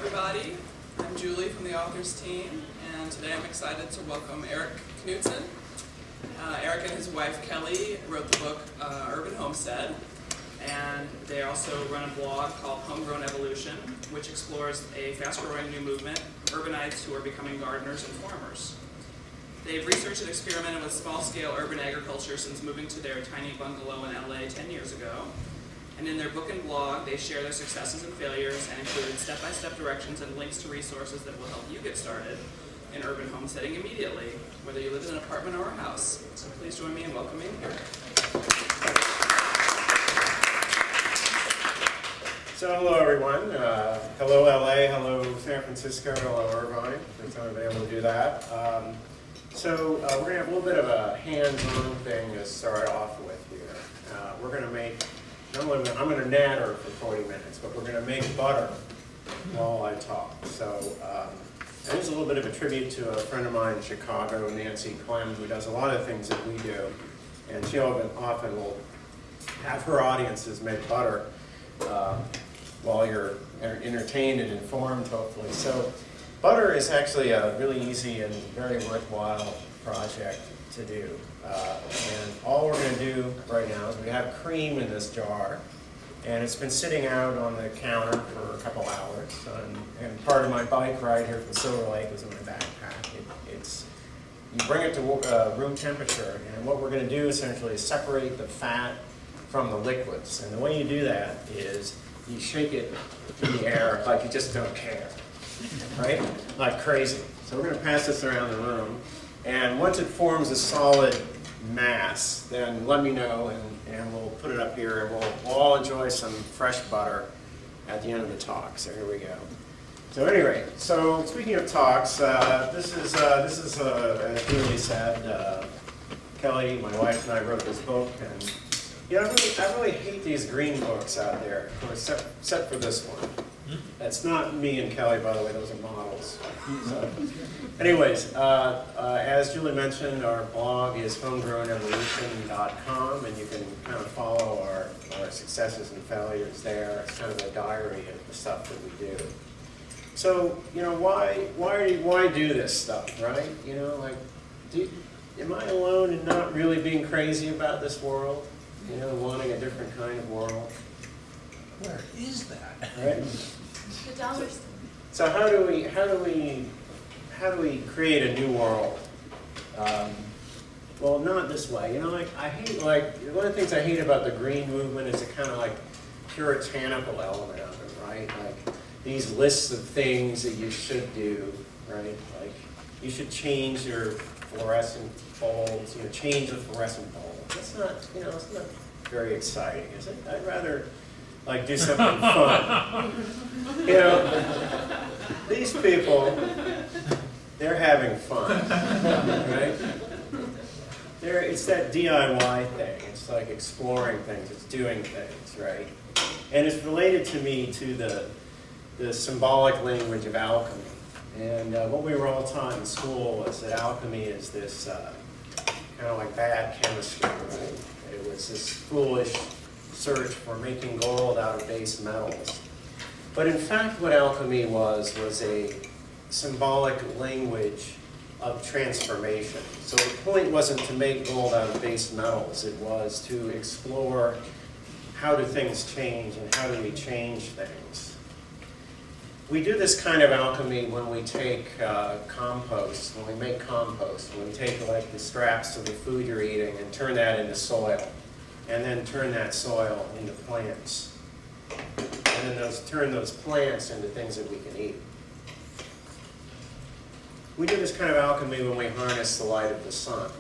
everybody. I'm Julie from the authors team, and today I'm excited to welcome Eric Knudsen. Eric and his wife Kelly wrote the book Urban Homestead, and they also run a blog called Homegrown Evolution, which explores a fast-growing new movement, urbanites who are becoming gardeners and farmers. They've researched and experimented with small-scale urban agriculture since moving to their tiny bungalow in LA 10 years ago. And in their book and blog, they share their successes and failures and include step-by-step directions and links to resources that will help you get started in urban homesteading immediately, whether you live in an apartment or a house. So please join me in welcoming Eric. So hello everyone. Hello LA, hello San Francisco, hello Irvine. First time I've been able to do that. We're going to have a little bit of a hands-on thing to start off with here. We're going to make, I'm going to natter for 40 minutes, but we're going to make butter while I talk. And this is a little bit of a tribute to a friend of mine in Chicago, Nancy Clem, who does a lot of things that we do. And she often will have her audiences make butter while you're entertained and informed, hopefully. So butter is actually a really easy and very worthwhile project to do. And all we're going to do right now is we have cream in this jar, and it's been sitting out on the counter for a couple hours. And part of my bike ride here from Silver Lake was in my backpack. You bring it to room temperature, and what we're going to do essentially is separate the fat from the liquids. And the way you do that is you shake it in the air like you just don't care, right? Like crazy. So we're going to pass this around the room. And once it forms a solid mass, then let me know, and we'll put it up here, and we'll all enjoy some fresh butter at the end of the talk. So here we go. So anyway, so speaking of talks, this is as Julie said, Kelly, my wife, and I wrote this book, and I really hate these green books out there, except for this one. That's not me and Kelly, by the way, those are models. So, anyways, as Julie mentioned, our blog is homegrownevolution.com, and you can kind of follow our successes and failures there. It's kind of a diary of the stuff that we do. So, why do this stuff, right? Am I alone in not really being crazy about this world? Wanting a different kind of world? Where is that? Right? The dollars. So how do we create a new world? Well, not this way. I hate, one of the things I hate about the green movement is the kind of puritanical element of it, right? Like these lists of things that you should do, right? Like you should change your fluorescent bulbs, change the fluorescent bulb. It's not, it's not very exciting, is it? I'd rather do something fun. These people, they're having fun, right? It's that DIY thing. It's like exploring things. It's doing things, right? And it's related to me to the symbolic language of alchemy. And what we were all taught in school was that alchemy is this kind of like bad chemistry, right? It was this foolish search for making gold out of base metals. But in fact, what alchemy was a symbolic language of transformation. So the point wasn't to make gold out of base metals. It was to explore how do things change and how do we change things. We do this kind of alchemy when we take compost, when we make compost, when we take the scraps of the food you're eating and turn that into soil, and then turn that soil into plants, and then turn those plants into things that we can eat. We do this kind of alchemy when we harness the light of the sun.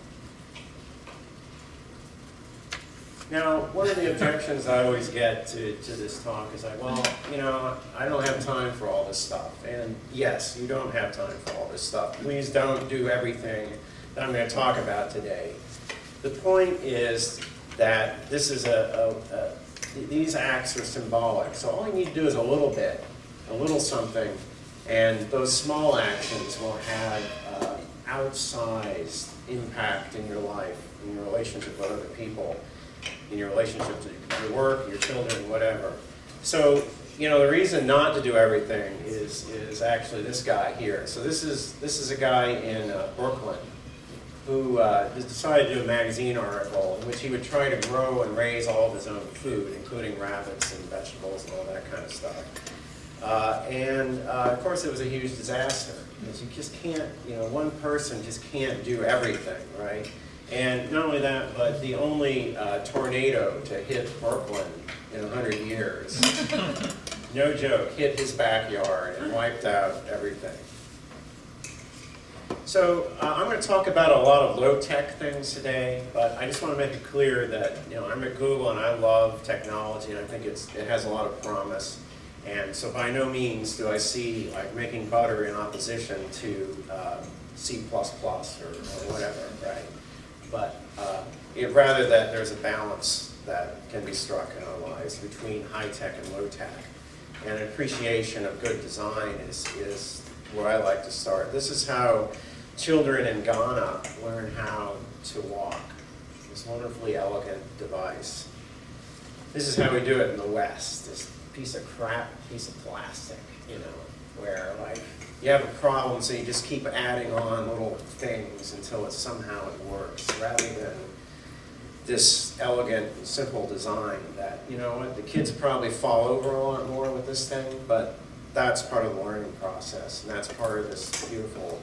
Now, one of the objections I always get to this talk is like, well, I don't have time for all this stuff. And yes, you don't have time for all this stuff. Please don't do everything that I'm going to talk about today. The point is that this is these acts are symbolic. So all you need to do is a little bit, a little something, and those small actions will have outsized impact in your life, in your relationship with other people, in your relationship to your work, your children, whatever. So the reason not to do everything is actually this guy here. So this is a guy in Brooklyn who decided to do a magazine article in which he would try to grow and raise all of his own food, including rabbits and vegetables and all that kind of stuff. Of course, it was a huge disaster because you just can't, one person just can't do everything, right? And not only that, but the only tornado to hit Brooklyn in 100 years, no joke, hit his backyard and wiped out everything. So I'm going to talk about a lot of low-tech things today, but I just want to make it clear that I'm at Google and I love technology and I think it has a lot of promise. And so by no means do I see like making butter in opposition to C++ or whatever, right? But rather that there's a balance that can be struck in our lives between high-tech and low-tech. And an appreciation of good design is where I like to start. This is how children in Ghana learn how to walk. This wonderfully elegant device. This is how we do it in the West. This piece of crap, piece of plastic, where like you have a problem, so you just keep adding on little things until somehow it works, rather than this elegant and simple design that, the kids probably fall over a lot more with this thing, but that's part of the learning process, and that's part of this beautiful,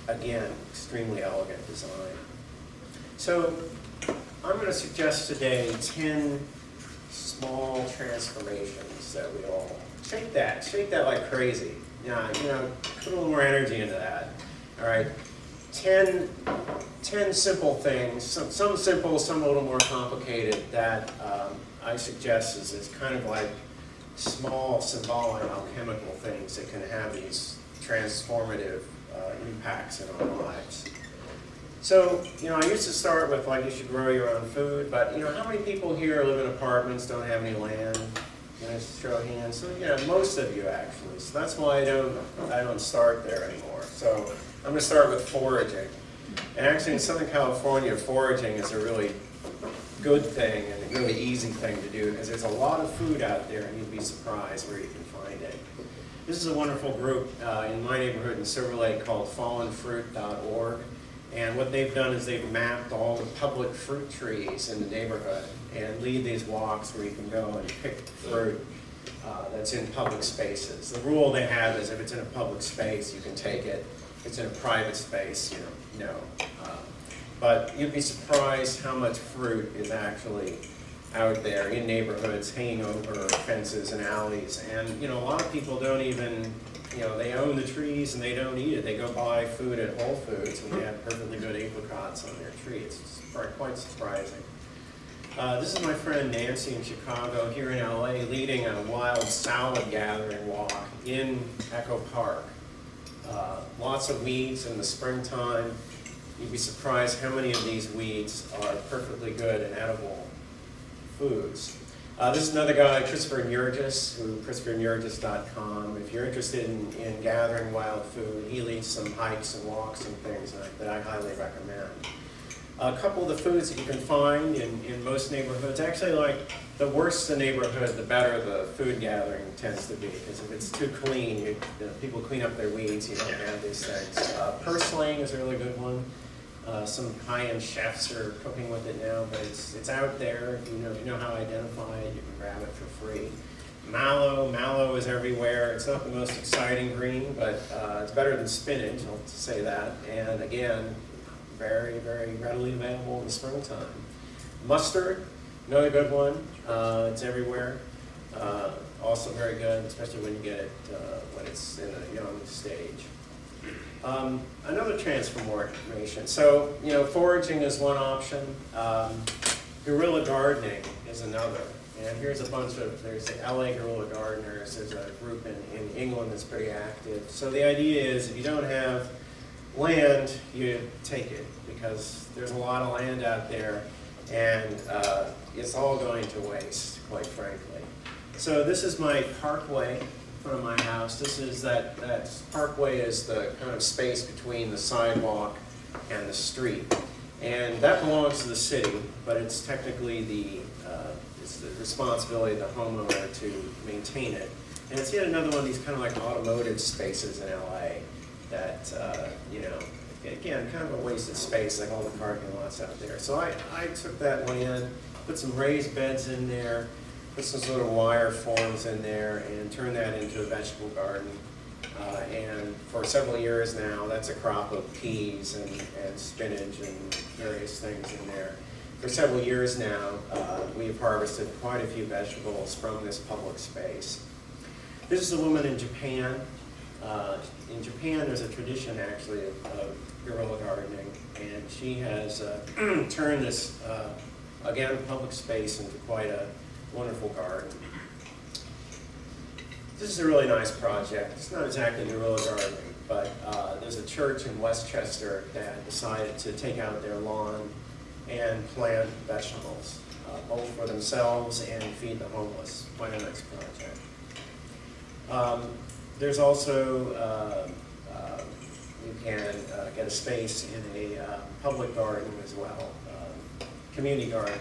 again, extremely elegant design. So I'm going to suggest today 10 small transformations that we all shake that like crazy. Put a little more energy into that. All right, 10 simple things, some simple, some a little more complicated, that I suggest is kind of like small symbolic alchemical things that can have these transformative impacts in our lives. So, I used to start with like you should grow your own food, but how many people here live in apartments, don't have any land? Show of hands. So most of you actually. So that's why I don't start there anymore. So I'm going to start with foraging. And actually in Southern California, foraging is a really good thing and a really easy thing to do because there's a lot of food out there and you'd be surprised where you can find it. This is a wonderful group in my neighborhood in Silver Lake called fallenfruit.org. And what they've done is they've mapped all the public fruit trees in the neighborhood and lead these walks where you can go and pick fruit that's in public spaces. The rule they have is if it's in a public space, you can take it. If it's in a private space, no. But you'd be surprised how much fruit is actually out there in neighborhoods, hanging over fences and alleys. And a lot of people don't even, they own the trees and they don't eat it. They go buy food at Whole Foods and they have perfectly good apricots on their tree. It's quite surprising. This is my friend Nancy in Chicago, here in LA, leading a wild salad gathering walk in Echo Park. Lots of weeds in the springtime. You'd be surprised how many of these weeds are perfectly good and edible foods. This is another guy, Christopher Murgis, ChristopherMurgis.com. If you're interested in gathering wild food, he leads some hikes and walks and things that I highly recommend. A couple of the foods that you can find in most neighborhoods, actually, like the worse the neighborhood, the better the food gathering tends to be. Because if it's too clean, people clean up their weeds, you don't have these things. Purslane is a really good one. Some high-end chefs are cooking with it now, but it's out there. If you know how to identify it, you can grab it for free. Mallow is everywhere. It's not the most exciting green, but it's better than spinach, I'll say that. And again, very, very readily available in the springtime. Mustard, another good one. It's everywhere. Also very good, especially when you get it when it's in a young stage. Another transformation. So, foraging is one option. Guerrilla gardening is another. And here's a bunch of, there's the LA Guerrilla Gardeners. There's a group in England that's pretty active. So the idea is if you don't have land, you take it, because there's a lot of land out there and it's all going to waste, quite frankly. So this is my parkway in front of my house. This is that parkway is the kind of space between the sidewalk and the street. And that belongs to the city, but it's technically it's the responsibility of the homeowner to maintain it. And it's yet another one of these kind of like automotive spaces in LA that, you know, again, kind of a wasted space, like all the parking lots out there. So I took that one in, put some raised beds in there, put some sort of wire forms in there, and turned that into a vegetable garden. And for several years now, that's a crop of peas and spinach and various things in there. For several years now, we've harvested quite a few vegetables from this public space. This is a woman in Japan. In Japan, there's a tradition actually of guerrilla gardening, and she has turned this, again, public space into quite a wonderful garden. This is a really nice project. It's not exactly guerrilla gardening, but there's a church in Westchester that decided to take out their lawn and plant vegetables, both for themselves and feed the homeless. Quite a nice project. There's also, you can get a space in a public garden as well, community garden.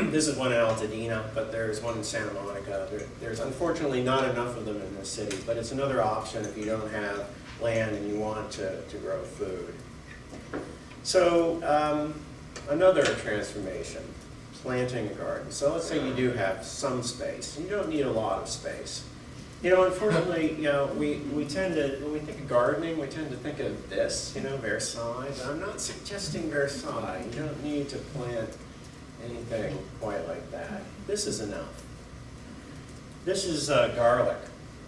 This is one in Altadena, but there's one in Santa Monica. There's unfortunately not enough of them in this city, but it's another option if you don't have land and you want to grow food. So another transformation, planting a garden. So let's say you do have some space. You don't need a lot of space. You know, unfortunately, you know, we tend to, when we think of gardening, we tend to think of this, you know, Versailles. I'm not suggesting Versailles. You don't need to plant anything quite like that. This is enough. This is garlic,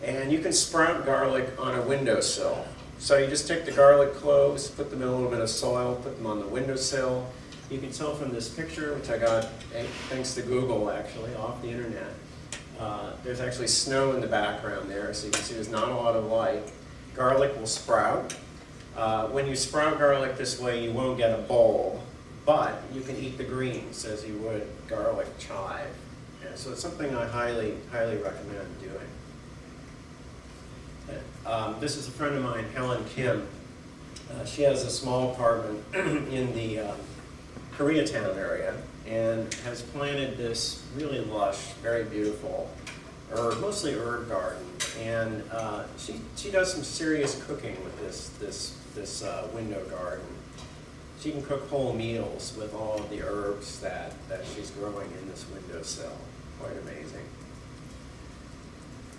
and you can sprout garlic on a windowsill. So you just take the garlic cloves, put them in a little bit of soil, put them on the windowsill. You can tell from this picture, which I got thanks to Google actually, off the internet. There's actually snow in the background there, so you can see there's not a lot of light. Garlic will sprout. When you sprout garlic this way, you won't get a bulb, but you can eat the greens as you would garlic chive. Yeah, so it's something I highly, highly recommend doing. This is a friend of mine, Helen Kim. She has a small apartment in the Koreatown area and has planted this really lush, very beautiful herb, mostly herb garden. And she does some serious cooking with this window garden. She can cook whole meals with all of the herbs that she's growing in this windowsill. Quite amazing.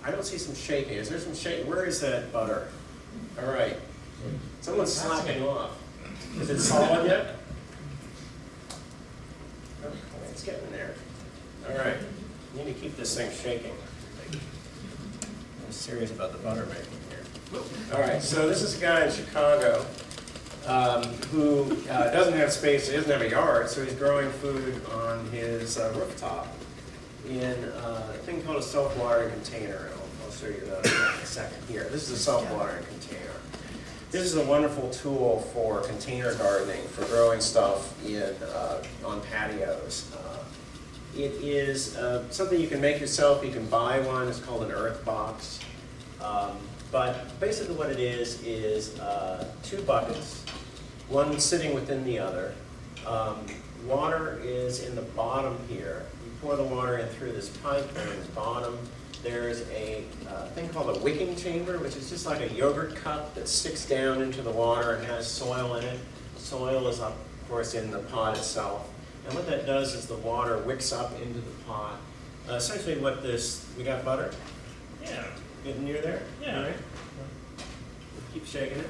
I don't see some shaking. Is there some shaking? Where is that butter? All right. Someone's slacking off. Is it solid yet? Okay, it's getting there. All right. You need to keep this thing shaking. I'm serious about the butter making here. All right, so this is a guy in Chicago who doesn't have space, he doesn't have a yard, so he's growing food on his rooftop in a thing called a self-watering container. I'll show you that in a second here. This is a self-watering container. This is a wonderful tool for container gardening, for growing stuff on patios. It is something you can make yourself. You can buy one. It's called an earth box. But basically what it is two buckets, one sitting within the other. Water is in the bottom here. You pour the water in through this pipe, and in the bottom there's a thing called a wicking chamber, which is just like a yogurt cup that sticks down into the water and has soil in it. Soil is, of course, in the pot itself. And what that does is the water wicks up into the pot. Essentially what this, we got butter? Yeah. Getting near there? Yeah. All right. Keep shaking it.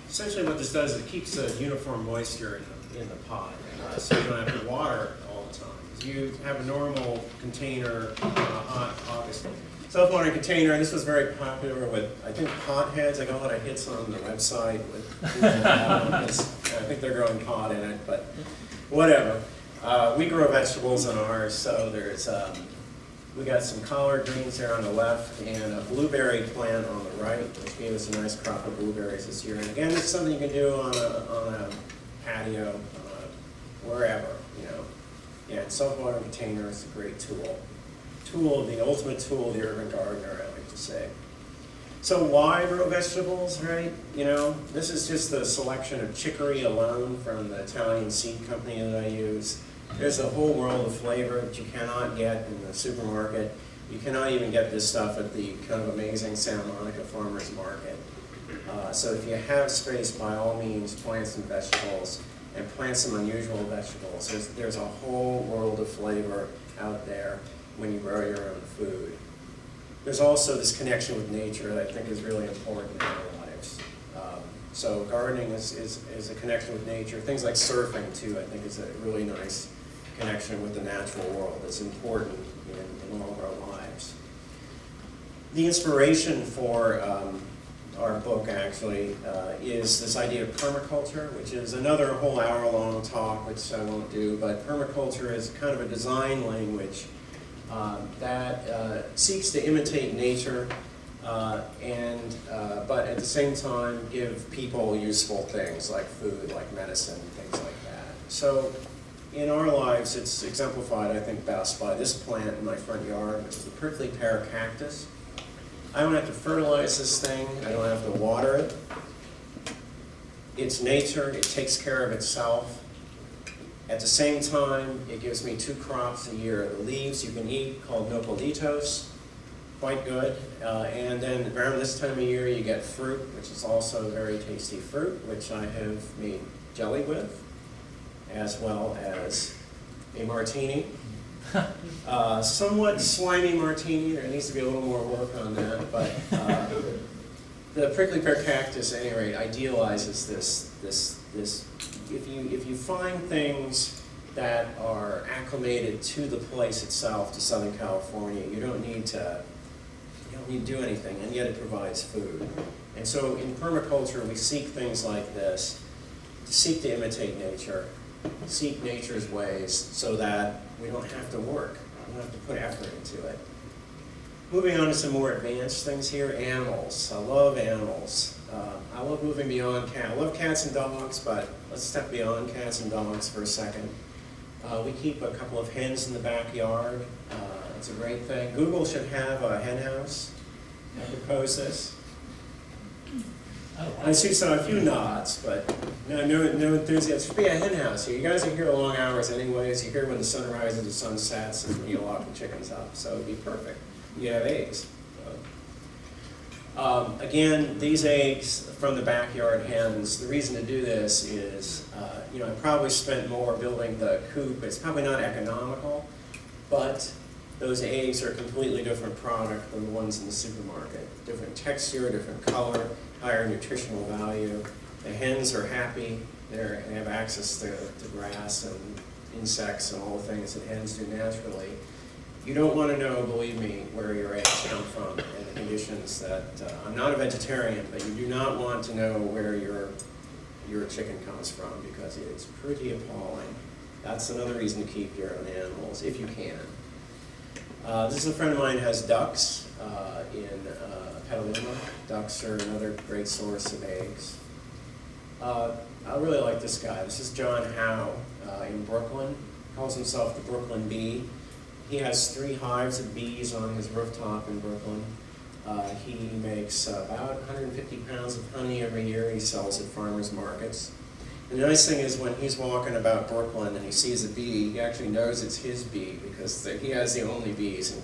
Essentially what this does is it keeps a uniform moisture in the pot, so you don't have to water all the time. You have a normal container, hot August. Self-watering container, and this was very popular with, I think, potheads. I got a lot of hits on the website with I think they're growing pot in it, but whatever. We grow vegetables on ours, so there's we got some collard greens there on the left and a blueberry plant on the right, which gave us a nice crop of blueberries this year. And again, this is something you can do on a patio, wherever, you know. Yeah, self-watering container is a great tool. The ultimate tool of the urban gardener, I like to say. So why grow vegetables, right? You know, this is just a selection of chicory alone from the Italian seed company that I use. There's a whole world of flavor that you cannot get in the supermarket. You cannot even get this stuff at the kind of amazing Santa Monica Farmers Market. So if you have space, by all means, plant some vegetables and plant some unusual vegetables. There's a whole world of flavor out there when you grow your own food. There's also this connection with nature that I think is really important in our lives. So gardening is a connection with nature. Things like surfing, too, I think is a really nice connection with the natural world. It's important in all of our lives. The inspiration for our book, actually, is this idea of permaculture, which is another whole hour-long talk, which I won't do, but permaculture is kind of a design language that seeks to imitate nature but at the same time give people useful things like food, like medicine, things like that. So in our lives, it's exemplified, I think, best by this plant in my front yard, which is the prickly pear cactus. I don't have to fertilize this thing. I don't have to water it. It's nature. It takes care of itself. At the same time, it gives me 2 crops a year. The leaves you can eat, called nopalitos, quite good. And then around this time of year, you get fruit, which is also very tasty fruit, which I have made jelly with, as well as a martini. Somewhat slimy martini. There needs to be a little more work on that, but the prickly pear cactus, at any rate, idealizes this. If you find things that are acclimated to the place itself, to Southern California, you don't need to do anything, and yet it provides food. And so in permaculture, we seek things like this, to seek to imitate nature, seek nature's ways so that we don't have to work, we don't have to put effort into it. Moving on to some more advanced things here, animals. I love animals. I love moving beyond cats. I love cats and dogs, but let's step beyond cats and dogs for a second. We keep a couple of hens in the backyard. It's a great thing. Google should have a hen house. I propose this. I see a few nods, but no enthusiasm. It should be a hen house here. You guys are here at long hours anyways. You're here when the sun rises, the sun sets, and when you lock the chickens up. So it'd be perfect. You have eggs. Again, these eggs from the backyard hens, the reason to do this is, I probably spent more building the coop. It's probably not economical, but those eggs are a completely different product than the ones in the supermarket. Different texture, different color, higher nutritional value. The hens are happy. They have access to grass and insects and all the things that hens do naturally. You don't want to know, believe me, where your eggs come from and the conditions that, I'm not a vegetarian, but you do not want to know where your chicken comes from because it's pretty appalling. That's another reason to keep your own animals, if you can. This is a friend of mine who has ducks in Petaluma. Ducks are another great source of eggs. I really like this guy. This is John Howe in Brooklyn. He calls himself the Brooklyn Bee. He has 3 hives of bees on his rooftop in Brooklyn. He makes about 150 pounds of honey every year. He sells at farmers markets. And the nice thing is when he's walking about Brooklyn and he sees a bee, he actually knows it's his bee because he has the only bees in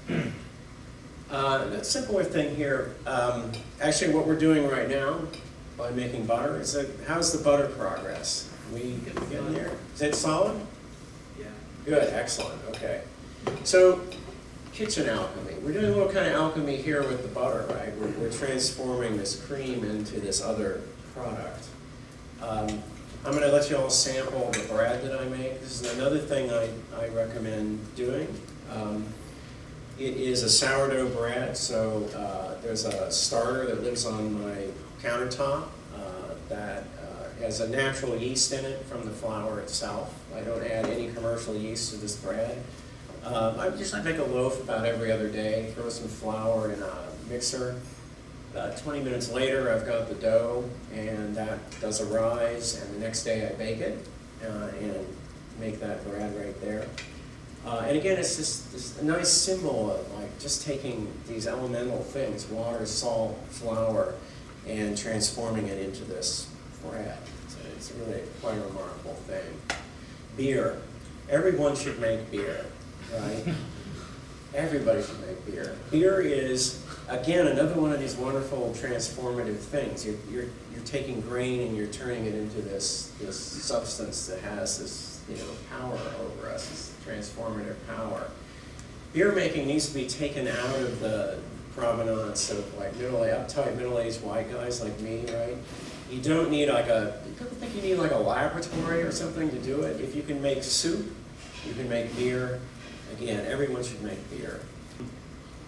Brooklyn. The simpler thing here, actually what we're doing right now by making butter is how's the butter progress? We getting there? Is it solid? Yeah. Good, excellent, okay. So, kitchen alchemy. We're doing a little kind of alchemy here with the butter, right? We're transforming this cream into this other product. I'm going to let you all sample the bread that I make. This is another thing I recommend doing. It is a sourdough bread, so there's a starter that lives on my countertop that has a natural yeast in it from the flour itself. I don't add any commercial yeast to this bread. I usually make a loaf about every other day, throw some flour in a mixer. 20 minutes later, I've got the dough, and that does a rise, and the next day I bake it and make that bread right there. And again, it's just a nice symbol of like just taking these elemental things, water, salt, flour, and transforming it into this bread. So it's really quite a remarkable thing. beer. Everyone should make beer, right? Everybody should make beer. Beer is, again, another one of these wonderful transformative things. You're taking grain and you're turning it into this substance that has this, power over us, this transformative power. Beer making needs to be taken out of the provenance of like uptight middle-aged white guys like me, right? You don't need you don't think you need like a laboratory or something to do it. If you can make soup, you can make beer. Again, everyone should make beer.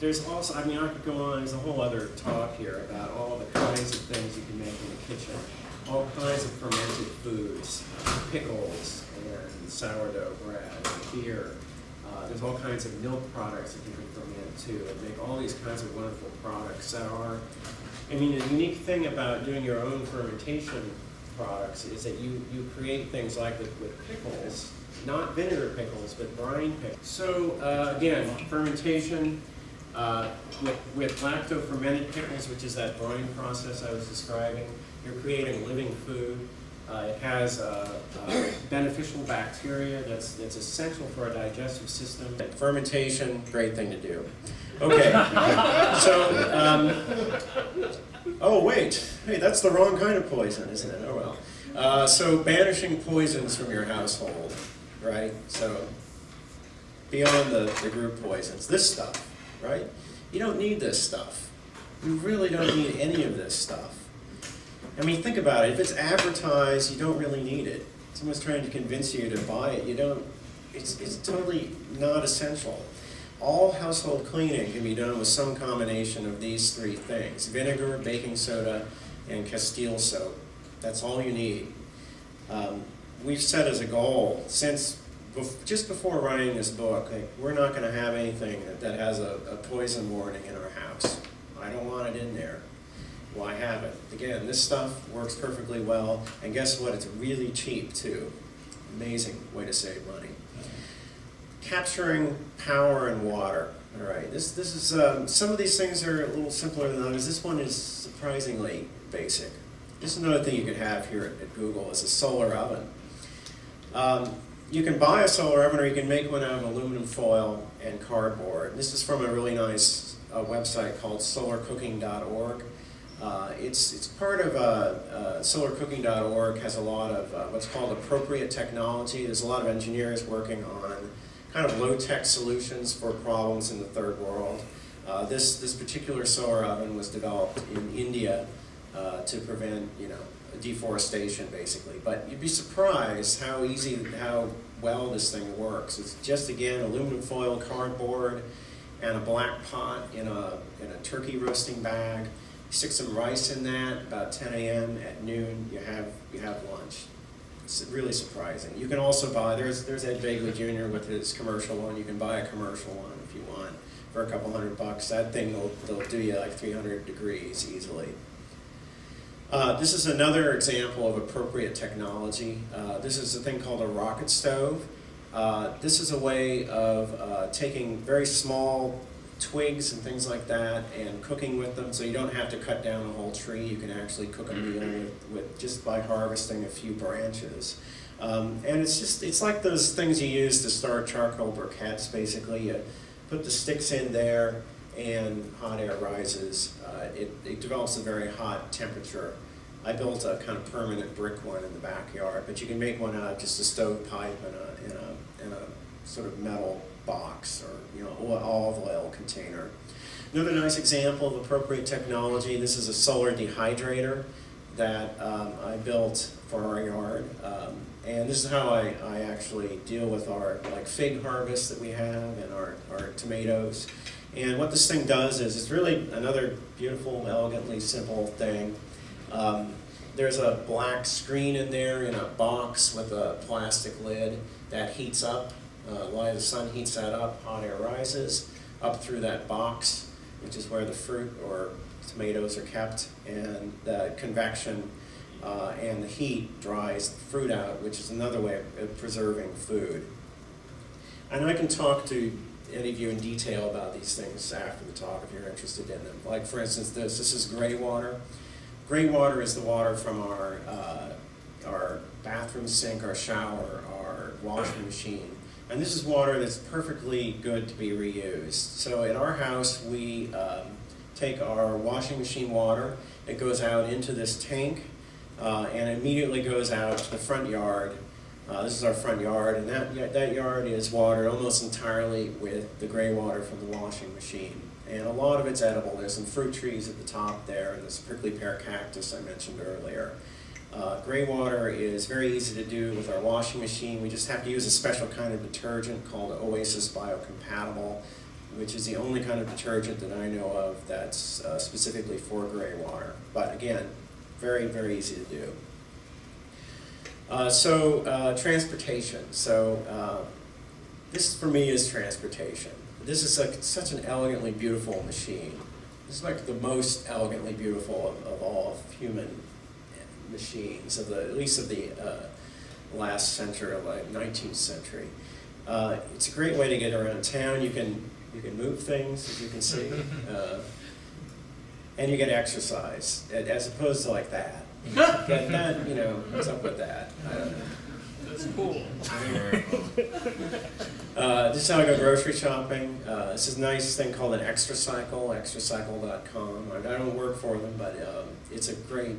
There's also, I could go on, there's a whole other talk here about all the kinds of things you can make in the kitchen. All kinds of fermented foods, pickles and sourdough bread and beer. There's all kinds of milk products that you can ferment too, and make all these kinds of wonderful products that are, the unique thing about doing your own fermentation products is that you create things like with pickles, not vinegar pickles, but brine pickles. So again, fermentation with lacto-fermented pickles, which is that brine process I was describing, you're creating living food. It has beneficial bacteria that's essential for our digestive system. Fermentation, great thing to do. Okay, so, oh wait, hey, that's the wrong kind of poison, isn't it? Oh well. So banishing poisons from your household, right? So beyond the group poisons, this stuff, right? You don't need this stuff. You really don't need any of this stuff. Think about it. If it's advertised, you don't really need it. Someone's trying to convince you to buy it. You don't. It's totally not essential. All household cleaning can be done with some combination of these three things: vinegar, baking soda, and Castile soap. That's all you need. We've set as a goal just before writing this book, we're not going to have anything that has a poison warning in our house. I don't want it in there. Why have it? Again, this stuff works perfectly well, and guess what? It's really cheap too. Amazing way to save money. Capturing power and water. All right, this is some of these things are a little simpler than others. This one is surprisingly basic. This is another thing you could have here at Google is a solar oven. You can buy a solar oven, or you can make one out of aluminum foil and cardboard. This is from a really nice website called solarcooking.org. It's part of solarcooking.org has a lot of what's called appropriate technology. There's a lot of engineers working on kind of low-tech solutions for problems in the third world. This particular solar oven was developed in India to prevent deforestation, basically. But you'd be surprised how well this thing works. It's just, again, aluminum foil, cardboard, and a black pot in a turkey roasting bag. You stick some rice in that, about 10 a.m. at noon, you have lunch. It's really surprising. You can also buy, there's Ed Begley Jr. with his commercial one. You can buy a commercial one if you want for a couple $100. That thing they'll do you like 300 degrees easily. This is another example of appropriate technology. This is a thing called a rocket stove. This is a way of taking very small twigs and things like that and cooking with them, so you don't have to cut down a whole tree. You can actually cook a meal with just by harvesting a few branches. And it's like those things you use to start charcoal briquettes, basically. You put the sticks in there and hot air rises. It develops a very hot temperature. I built a kind of permanent brick one in the backyard, but you can make one out of just a stovepipe in a sort of metal box or olive oil container. Another nice example of appropriate technology, this is a solar dehydrator that I built for our yard. And this is how I actually deal with our fig harvest that we have and our tomatoes. And what this thing does is it's really another beautiful, elegantly simple thing. There's a black screen in there in a box with a plastic lid that heats up. While the sun heats that up, hot air rises up through that box, which is where the fruit or tomatoes are kept, and the convection and the heat dries the fruit out, which is another way of preserving food. And I can talk to any of you in detail about these things after the talk if you're interested in them. Like, for instance, this is gray water. Gray water is the water from our bathroom sink, our shower, our washing machine. And this is water that's perfectly good to be reused. So at our house, we take our washing machine water, it goes out into this tank, and immediately goes out to the front yard. This is our front yard, and that yard is watered almost entirely with the gray water from the washing machine. And a lot of it's edible. There's some fruit trees at the top there, and this prickly pear cactus I mentioned earlier. Gray water is very easy to do with our washing machine. We just have to use a special kind of detergent called Oasis Biocompatible, which is the only kind of detergent that I know of that's specifically for gray water. But again, very, very easy to do. Transportation. So this for me is transportation. This is such an elegantly beautiful machine. This is like the most elegantly beautiful of all human machines, at least of the last century, like 19th century. It's a great way to get around town. You can move things, as you can see, and you get exercise, as opposed to like that. That, what's up with that? I don't know. That's cool. This is how I go grocery shopping. This is a nice thing called an Extracycle, extracycle.com. I don't work for them, but it's a great.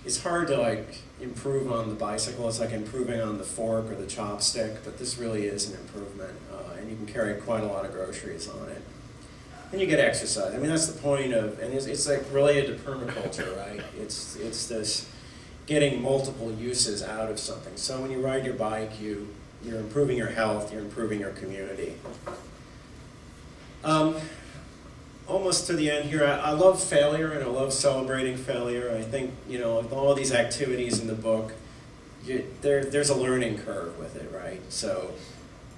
It's hard to improve on the bicycle. It's like improving on the fork or the chopstick, but this really is an improvement, and you can carry quite a lot of groceries on it. And you get exercise. I mean, that's the point of, and it's like related to permaculture, right? It's this getting multiple uses out of something. So when you ride your bike, you're improving your health, you're improving your community. Almost to the end here, I love failure and I love celebrating failure. I think, with all these activities in the book, there's a learning curve with it, right? So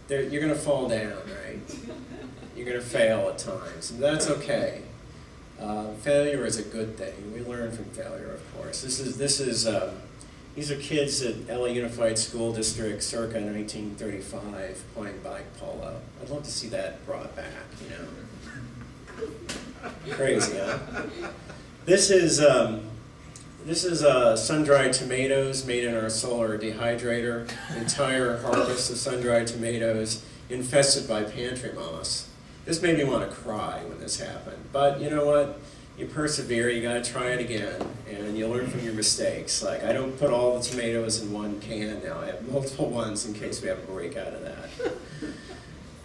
you're going to fall down, right? You're going to fail at times, and that's okay. Failure is a good thing. We learn from failure, of course. These are kids at LA Unified School District circa 1935 playing bike polo. I'd love to see that brought back, Crazy, huh? This is sun-dried tomatoes made in our solar dehydrator. Entire harvest of sun-dried tomatoes infested by pantry moss. This made me want to cry when this happened. But you know what? You persevere, you gotta try it again, and you learn from your mistakes. Like, I don't put all the tomatoes in one can now. I have multiple ones in case we have a break out of that.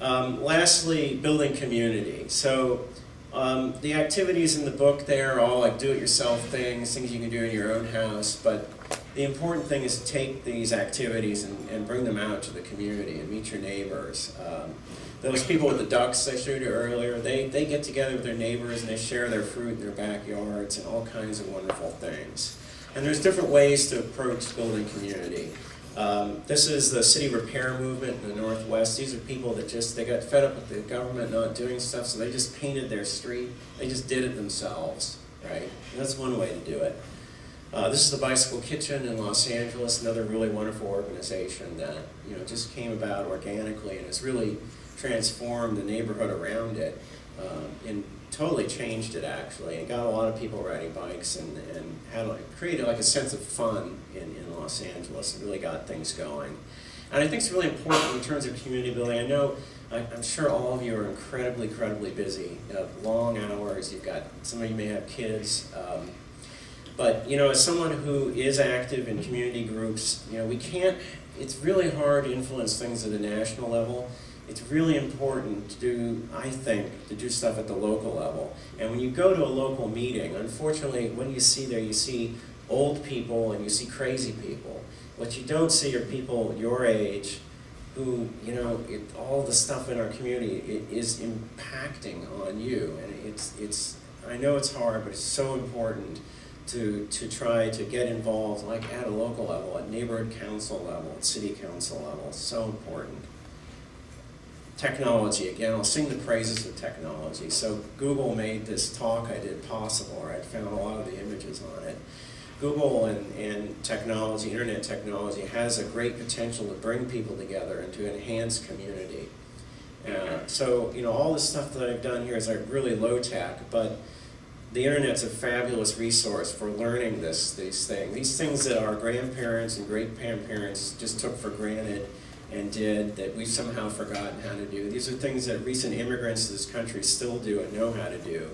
Lastly, building community. So the activities in the book there are all like do-it-yourself things you can do in your own house, but the important thing is to take these activities and bring them out to the community and meet your neighbors. Those people with the ducks I showed you earlier, they get together with their neighbors and they share their fruit in their backyards and all kinds of wonderful things. And there's different ways to approach building community. This is the city repair movement in the Northwest. These are people that they got fed up with the government not doing stuff, so they just painted their street. They just did it themselves, right? And that's one way to do it. This is the Bicycle Kitchen in Los Angeles, another really wonderful organization that just came about organically and has really transformed the neighborhood around it and totally changed it actually, and got a lot of people riding bikes and created like a sense of fun in Los Angeles and really got things going. And I think it's really important in terms of community building. I'm sure all of you are incredibly busy. You have long hours. Some of you may have kids. But as someone who is active in community groups, it's really hard to influence things at a national level. It's really important to do stuff at the local level. And when you go to a local meeting, unfortunately, what do you see there? You see old people and you see crazy people. What you don't see are people your age who, all the stuff in our community is impacting on you. And I know it's hard, but it's so important to try to get involved, like at a local level, at neighborhood council level, at city council level. It's so important. Technology, again, I'll sing the praises of technology. So Google made this talk I did possible, or I found a lot of the images on it. Google and technology, internet technology, has a great potential to bring people together and to enhance community. So all the stuff that I've done here is like really low tech, but the internet's a fabulous resource for learning these things that our grandparents and great-grandparents just took for granted and did that we've somehow forgotten how to do. These are things that recent immigrants to this country still do and know how to do.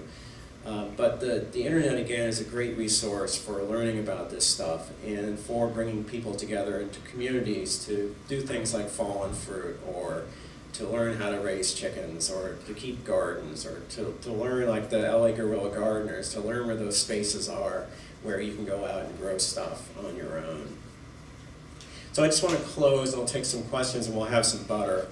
But the internet, again, is a great resource for learning about this stuff and for bringing people together into communities to do things like fallen fruit, or to learn how to raise chickens, or to keep gardens, or to learn, like the LA Guerrilla Gardeners, to learn where those spaces are where you can go out and grow stuff on your own. So I just want to close. I'll take some questions and we'll have some butter.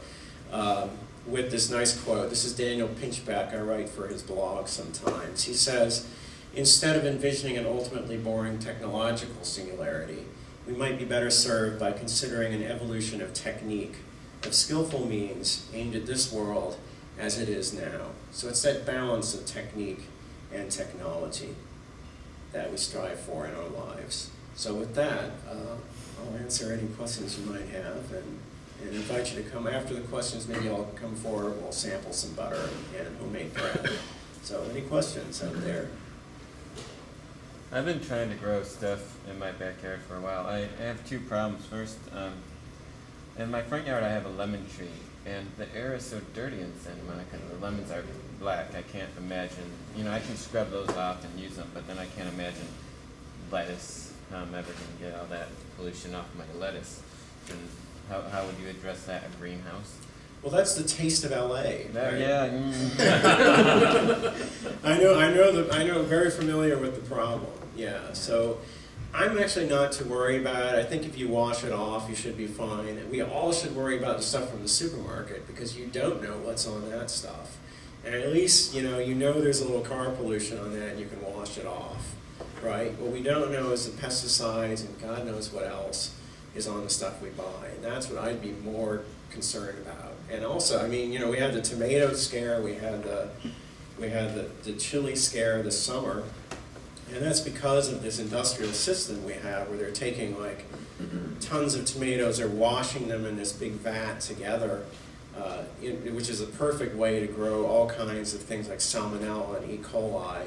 With this nice quote. This is Daniel Pinchback. I write for his blog sometimes. He says, "Instead of envisioning an ultimately boring technological singularity, we might be better served by considering an evolution of technique, of skillful means aimed at this world as it is now." So it's that balance of technique and technology that we strive for in our lives. So with that, I'll answer any questions you might have, and invite you to come after the questions. Maybe I'll come forward, we'll sample some butter and homemade bread. So any questions out there? I've been trying to grow stuff in my backyard for a while. I have two problems. First, in my front yard I have a lemon tree, and the air is so dirty in Santa Monica, and the lemons are black. I can't imagine, I can scrub those off and use them, but then I can't imagine lettuce, how I'm ever going to get all that pollution off my lettuce. And how would you address that, a greenhouse? Well, that's the taste of LA. Right? Yeah. I know, very familiar with the problem. Yeah, so I'm actually not too worried about it. I think if you wash it off, you should be fine. We all should worry about the stuff from the supermarket because you don't know what's on that stuff. And at least, you know there's a little car pollution on that and you can wash it off, right? What we don't know is the pesticides and God knows what else is on the stuff we buy. And that's what I'd be more concerned about. And also, we had the tomato scare, we had the chili scare this summer, and that's because of this industrial system we have where they're taking like tons of tomatoes, they're washing them in this big vat together, which is a perfect way to grow all kinds of things like salmonella and E. coli.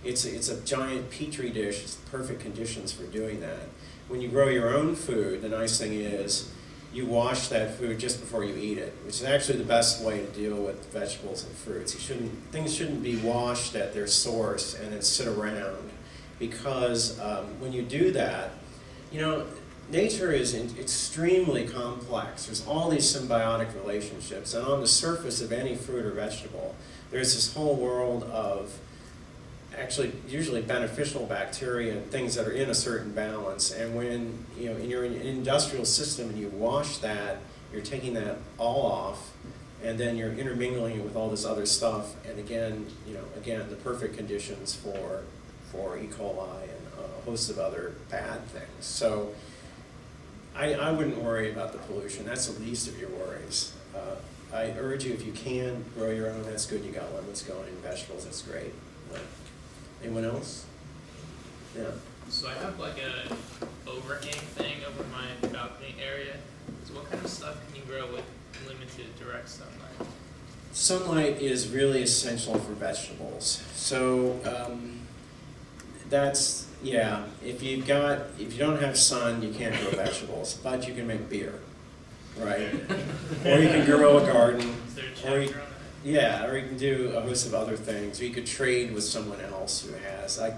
It's a giant petri dish, it's the perfect conditions for doing that. When you grow your own food, the nice thing is you wash that food just before you eat it, which is actually the best way to deal with vegetables and fruits. Things shouldn't be washed at their source and then sit around, because when you do that, nature is extremely complex. There's all these symbiotic relationships, and on the surface of any fruit or vegetable, there's this whole world of actually usually beneficial bacteria and things that are in a certain balance. And when you're in an industrial system and you wash that, you're taking that all off, and then you're intermingling it with all this other stuff. And again, the perfect conditions for E. coli and a host of other bad things. So I wouldn't worry about the pollution. That's the least of your worries. I urge you, if you can grow your own, that's good. You got lemons going, vegetables, that's great. Anyone else? Yeah. So I have like a overhang thing over my balcony area. So what kind of stuff can you grow with limited direct sunlight? Sunlight is really essential for vegetables. So if you don't have sun, you can't grow vegetables, but you can make beer, right? Or you can grow a garden. Is there a chapter on that? Yeah, or you can do a host of other things. Or you could trade with someone else who has. I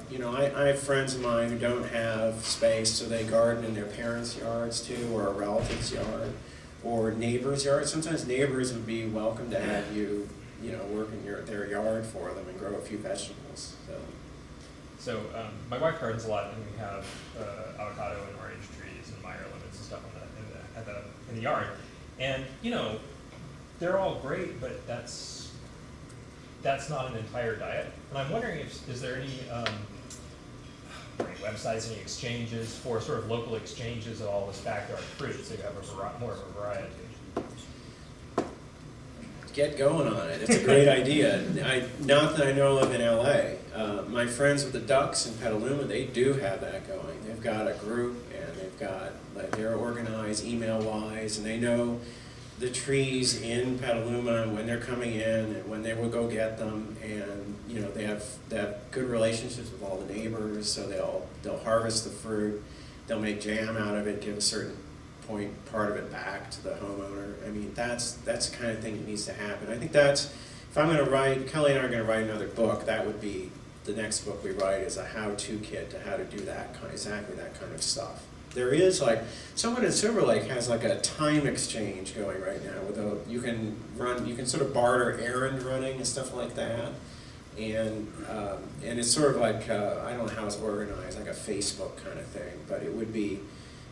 have friends of mine who don't have space, so they garden in their parents' yards too, or a relative's yard, or neighbors' yards. Sometimes neighbors would be welcome to have you, work in their yard for them and grow a few vegetables. So my wife gardens a lot, and we have avocado and orange trees and Meyer lemons and stuff in the yard. And they're all great, but that's not an entire diet. And I'm wondering is there any websites, any exchanges for sort of local exchanges of all this backyard fruit, so you have more of a variety. Get going on it. It's a great idea. Not that I know of in LA. My friends with the Ducks in Petaluma, they do have that going. They've got a group, and they're organized email-wise, and they know the trees in Petaluma and when they're coming in and when they will go get them, and you know they have good relationships with all the neighbors, so they'll harvest the fruit, they'll make jam out of it, give a certain part of it back to the homeowner. I mean, that's the kind of thing that needs to happen. I think that's, if I'm going to write, Kelly and I are going to write another book, that would be the next book we write, is a how-to kit to how to do exactly that kind of stuff. There is like, someone in Silver Lake has like a time exchange going right now with you can sort of barter errand running and stuff like that. And it's sort of like, I don't know how it's organized, like a Facebook kind of thing, but it would be,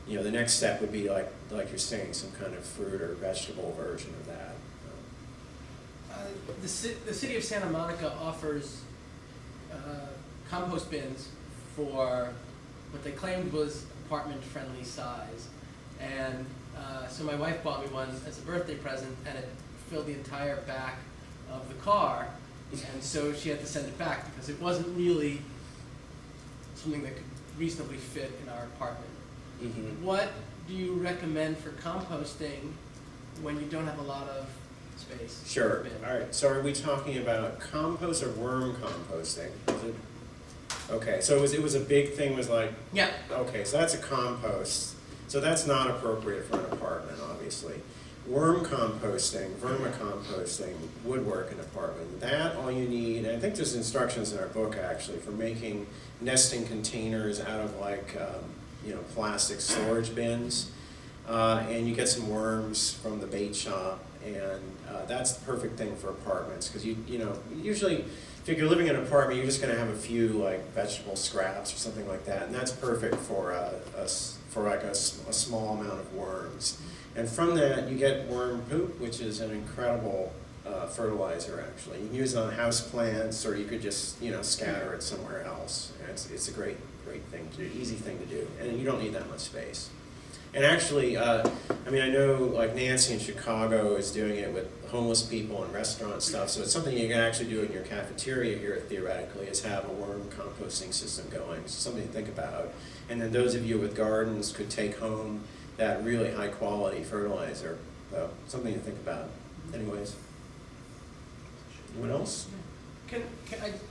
you know, the next step would be like you're saying, some kind of fruit or vegetable version of that. The city of Santa Monica offers compost bins for what they claimed was apartment-friendly size, and so my wife bought me one as a birthday present, and it filled the entire back of the car, and so she had to send it back because it wasn't really something that could reasonably fit in our apartment. Mm-hmm. What do you recommend for composting when you don't have a lot of space? Sure. Bin? All right. So are we talking about compost or worm composting? Is it? Okay. So it was a big thing. Was like. Yeah. Okay. So that's a compost. So that's not appropriate for an apartment, obviously. Worm composting, vermicomposting would work in an apartment. That all you need. And I think there's instructions in our book actually for making nesting containers out of like. Plastic storage bins, and you get some worms from the bait shop, and that's the perfect thing for apartments, because usually if you're living in an apartment, you're just going to have a few like vegetable scraps or something like that, and that's perfect for a small amount of worms. And from that you get worm poop, which is an incredible fertilizer actually. You can use it on house plants, or you could just scatter it somewhere else. And it's a great thing to do, easy thing to do, and you don't need that much space. And actually, I know like Nancy in Chicago is doing it with homeless people and restaurant stuff, so it's something you can actually do in your cafeteria here theoretically, is have a worm composting system going. So something to think about. And then those of you with gardens could take home that really high quality fertilizer. So something to think about. Anyways. What else?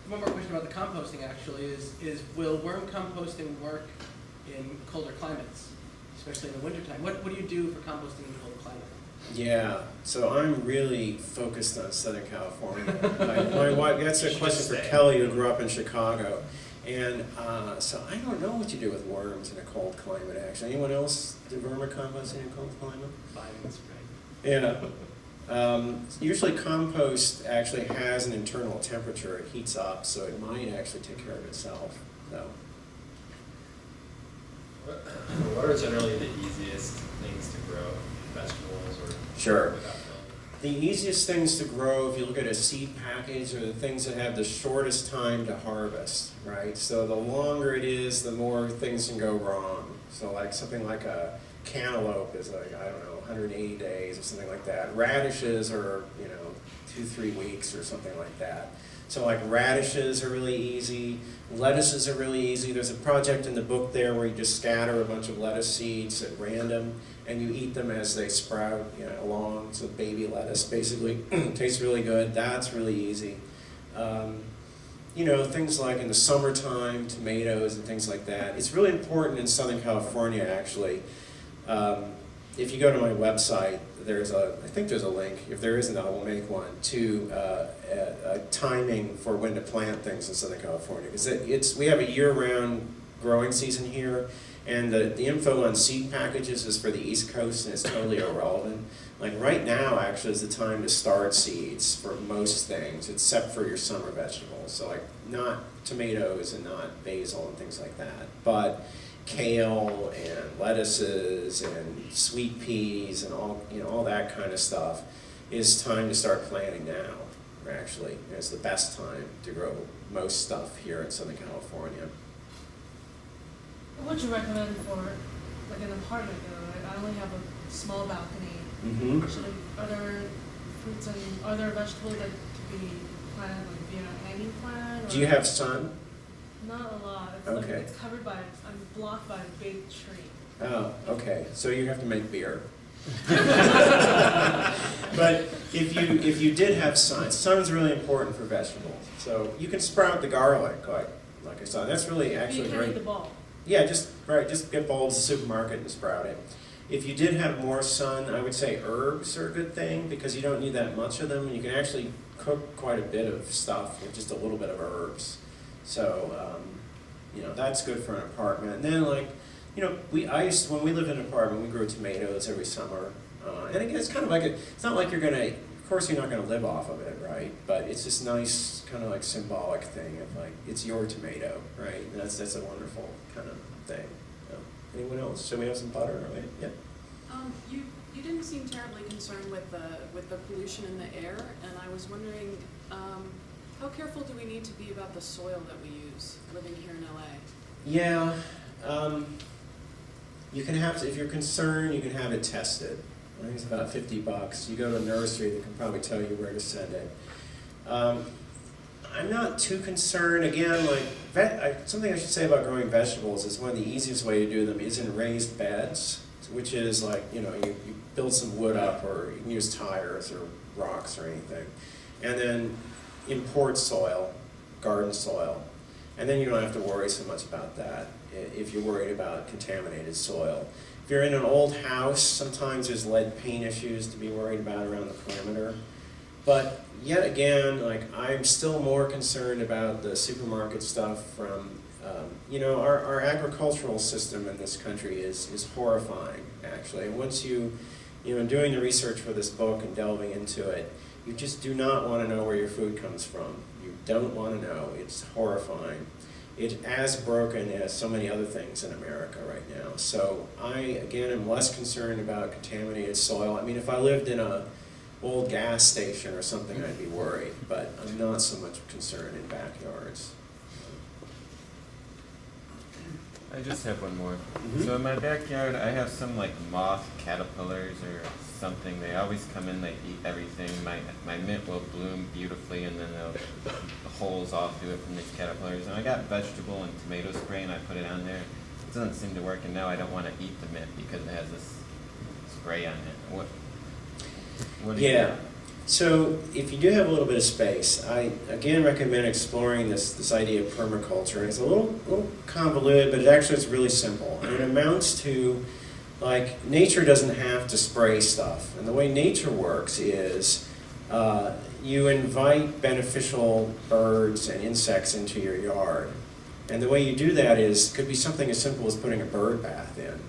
One more question about the composting actually is will worm composting work in colder climates, especially in the wintertime? What do you do for composting in cold climate? Yeah, so I'm really focused on Southern California. My wife, that's a question for Kelly, who grew up in Chicago. And so I don't know what you do with worms in a cold climate actually. Anyone else do vermicomposting in a cold climate? Fine, spring. Yeah. Usually compost actually has an internal temperature, it heats up, so it might actually take care of itself. So. What are generally the easiest things to grow? Vegetables or Sure. without The easiest things to grow, if you look at a seed package, are the things that have the shortest time to harvest, right? So the longer it is, the more things can go wrong. So like something like a cantaloupe is like, 180 days or something like that. Radishes are, 2-3 weeks or something like that. So like radishes are really easy. Lettuces are really easy. There's a project in the book there where you just scatter a bunch of lettuce seeds at random and you eat them as they sprout along. So baby lettuce basically tastes really good. That's really easy. Things like in the summertime, tomatoes and things like that. It's really important in Southern California actually. If you go to my website, I think there's a link. If there isn't, I will make one, to timing for when to plant things in Southern California. Because we have a year-round growing season here, and the info on seed packages is for the East Coast, and it's totally irrelevant. Like right now, actually, is the time to start seeds for most things, except for your summer vegetables. So like not tomatoes and not basil and things like that, but kale and lettuces and sweet peas and all that kind of stuff is time to start planting now. Actually, it's the best time to grow most stuff here in Southern California. What would you recommend for like an apartment though? I only have a small balcony. Mm-hmm. Are there fruits and are there vegetables that could be planted like via a hanging plant? Do you have sun? Not a lot. It's Okay. Like it's covered by, I'm blocked by a big tree. Oh, okay. So you have to make beer. But if you did have sun, sun's really important for vegetables. So you can sprout the garlic, like I saw. That's really You actually carry great. the ball. Yeah, just get bulbs at the supermarket and sprout it. If you did have more sun, I would say herbs are a good thing because you don't need that much of them, and you can actually cook quite a bit of stuff with just a little bit of herbs. So that's good for an apartment. And then when we lived in an apartment, we grew tomatoes every summer. And again, it's kind of like it's not like you're gonna. Of course, you're not gonna live off of it, right? But it's this nice kind of like symbolic thing of like it's your tomato, right? And that's a wonderful kind of thing. Anyone else? Should we have some butter? Right? Yeah. You didn't seem terribly concerned with the pollution in the air, and I was wondering, how careful do we need to be about the soil that we use living here in LA? Yeah. You can have to, if you're concerned, you can have it tested. I think it's about $50. You go to a nursery, they can probably tell you where to send it. I'm not too concerned. Again, something I should say about growing vegetables is one of the easiest way to do them is in raised beds, which is you build some wood up, or you can use tires or rocks or anything, and then import soil, garden soil, and then you don't have to worry so much about that if you're worried about contaminated soil. If you're in an old house, sometimes there's lead paint issues to be worried about around the perimeter. But yet again, I'm still more concerned about the supermarket stuff from, our agricultural system in this country is horrifying, actually. And once in doing the research for this book and delving into it, you just do not want to know where your food comes from. You don't want to know. It's horrifying. It's as broken as so many other things in America right now. So I, again, am less concerned about contaminated soil. I mean, if I lived in a old gas station or something, I'd be worried, but I'm not so much concerned in backyards. I just have one more. Mhm. So in my backyard, I have some moth caterpillars or something. They always come in, they eat everything. My mint will bloom beautifully, and then the holes all through it from these caterpillars. And I got vegetable and tomato spray, and I put it on there. It doesn't seem to work, and now I don't want to eat the mint because it has this spray on it. What do you Yeah. do? So if you do have a little bit of space, I again recommend exploring this idea of permaculture. It's a little convoluted, but it's really simple. And it amounts to nature doesn't have to spray stuff. And the way nature works is you invite beneficial birds and insects into your yard. And the way you do that could be something as simple as putting a bird bath in.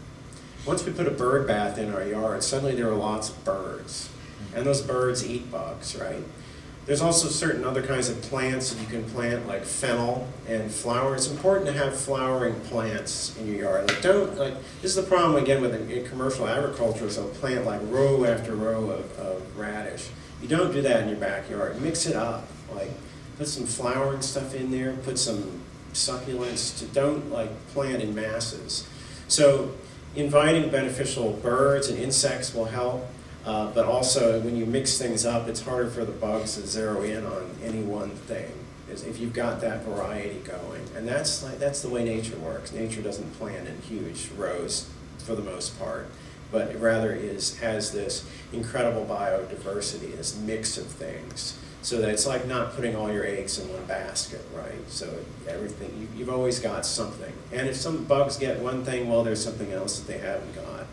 Once we put a bird bath in our yard, suddenly there are lots of birds. And those birds eat bugs, right? There's also certain other kinds of plants that you can plant, like fennel and flower. It's important to have flowering plants in your yard. This is the problem again with commercial agriculture, is they'll plant row after row of radish. You don't do that in your backyard. Mix it up. Put some flowering stuff in there, put some succulents. Don't plant in masses. So inviting beneficial birds and insects will help. But also, when you mix things up, it's harder for the bugs to zero in on any one thing, if you've got that variety going. And that's the way nature works. Nature doesn't plant in huge rows for the most part, but it rather has this incredible biodiversity, this mix of things, so that it's like not putting all your eggs in one basket, right? So everything, you've always got something. And if some bugs get one thing, well, there's something else that they haven't got.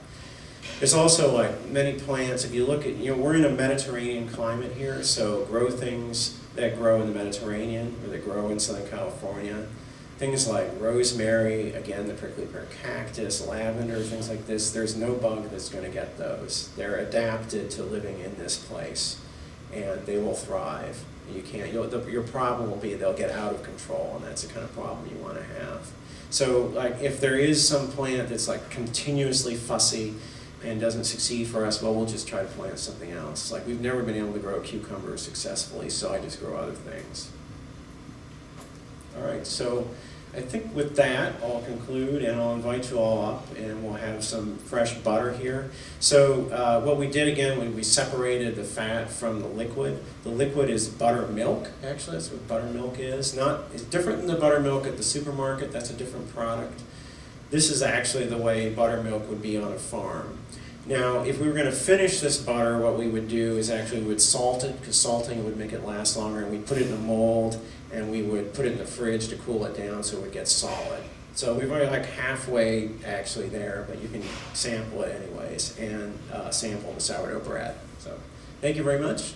There's also many plants, if you look at, we're in a Mediterranean climate here, so grow things that grow in the Mediterranean or that grow in Southern California. Things like rosemary, again, the prickly pear cactus, lavender, things like this, there's no bug that's going to get those. They're adapted to living in this place, and they will thrive. You can't, your problem will be they'll get out of control, and that's the kind of problem you want to have. So if there is some plant that's continuously fussy and doesn't succeed for us, well, we'll just try to plant something else. We've never been able to grow cucumbers successfully, so I just grow other things. All right, so I think with that, I'll conclude, and I'll invite you all up, and we'll have some fresh butter here. So what we did again, we separated the fat from the liquid. The liquid is buttermilk, actually, that's what buttermilk is. It's different than the buttermilk at the supermarket, that's a different product. This is actually the way buttermilk would be on a farm. Now, if we were going to finish this butter, what we would do is actually we would salt it, because salting would make it last longer, and we'd put it in a mold, and we would put it in the fridge to cool it down so it would get solid. So we've already like halfway actually there, but you can sample it anyways, and sample the sourdough bread. So thank you very much.